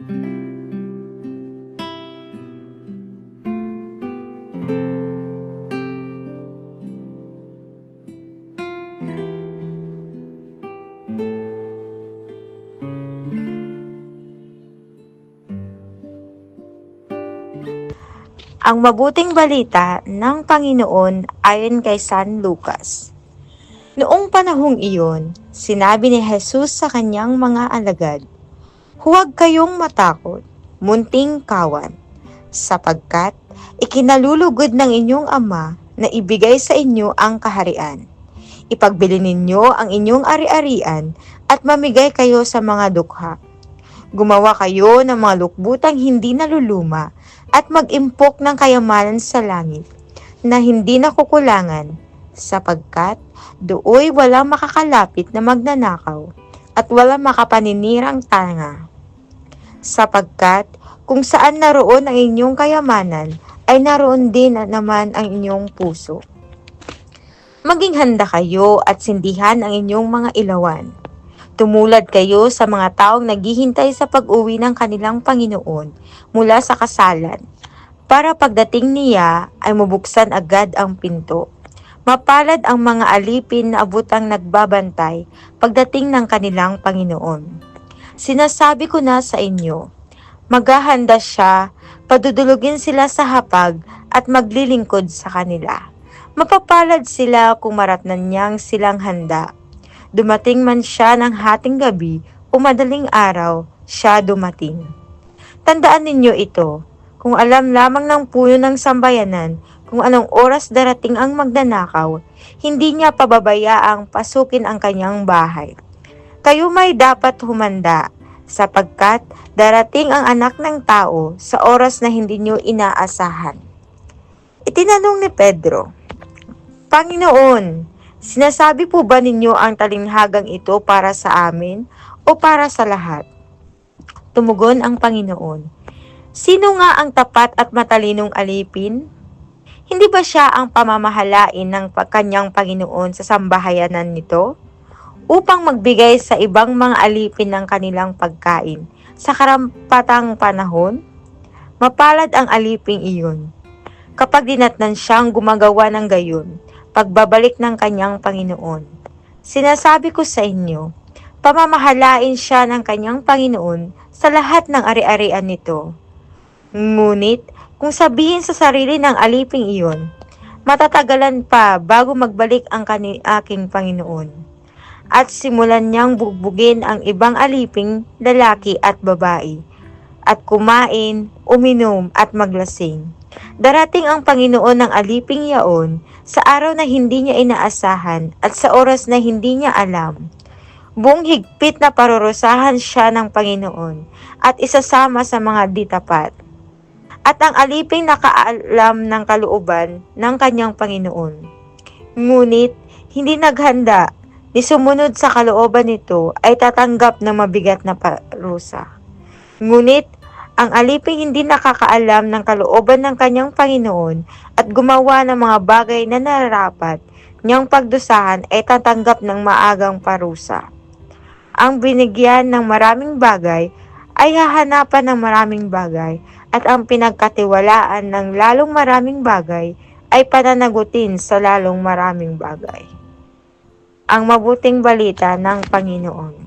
Ang mabuting balita ng Panginoon ayon kay San Lucas. Noong panahong iyon, sinabi ni Jesus sa kanyang mga alagad, "Huwag kayong matakot, munting kawan, sapagkat ikinalulugod ng inyong Ama na ibigay sa inyo ang kaharian. Ipagbili ninyo ang inyong ari-arian at mamigay kayo sa mga dukha. Gumawa kayo ng mga lukbutang hindi naluluma at mag-impok ng kayamanan sa langit na hindi nakukulangan, sapagkat dooy walang makakalapit na magnanakaw at walang makapaninirang tanga. Sapagkat kung saan naroon ang inyong kayamanan, ay naroon din naman ang inyong puso. Maging handa kayo at sindihan ang inyong mga ilawan. Tumulad kayo sa mga taong naghihintay sa pag-uwi ng kanilang Panginoon mula sa kasalan, para pagdating niya ay mabuksan agad ang pinto. Mapalad ang mga alipin na abutang nagbabantay pagdating ng kanilang Panginoon. Sinasabi ko na sa inyo, maghahanda siya, padudulugin sila sa hapag at maglilingkod sa kanila. Mapapalad sila kung maratnan niyang silang handa. Dumating man siya ng hating gabi o madaling araw, siya dumating. Tandaan ninyo ito, kung alam lamang ng puno ng sambayanan kung anong oras darating ang magnanakaw, hindi niya pababayaang pasukin ang kanyang bahay. Kayo may dapat humanda, sapagkat darating ang anak ng tao sa oras na hindi niyo inaasahan. Itinanong ni Pedro, "Panginoon, sinasabi po ba ninyo ang talinghagang ito para sa amin o para sa lahat?" Tumugon ang Panginoon, "Sino nga ang tapat at matalinong alipin? Hindi ba siya ang pamamahalain ng kanyang Panginoon sa sambahayanan nito, upang magbigay sa ibang mga alipin ng kanilang pagkain sa karampatang panahon? Mapalad ang aliping iyon, kapag dinatnan siyang gumagawa ng gayon, pagbabalik ng kanyang Panginoon. Sinasabi ko sa inyo, pamamahalain siya ng kanyang Panginoon sa lahat ng ari-arian nito. Ngunit, kung sabihin sa sarili ng aliping iyon, matatagalan pa bago magbalik ang aking Panginoon, at simulan niyang bugbugin ang ibang aliping lalaki at babae, at kumain, uminom at maglasing. Darating ang Panginoon ng aliping yaon sa araw na hindi niya inaasahan at sa oras na hindi niya alam. Buong higpit na parurusahan siya ng Panginoon at isasama sa mga ditapat. At ang aliping nakaalam ng kalooban ng kanyang Panginoon, ngunit hindi naghanda ni sumunod sa kalooban nito, ay tatanggap ng mabigat na parusa. Ngunit ang aliping hindi nakakaalam ng kalooban ng kanyang Panginoon at gumawa ng mga bagay na nararapat niyang pagdusahan, ay tatanggap ng maagang parusa. Ang binigyan ng maraming bagay ay hahanapan ng maraming bagay, at ang pinagkatiwalaan ng lalong maraming bagay ay pananagutin sa lalong maraming bagay. Ang mabuting balita ng Panginoon.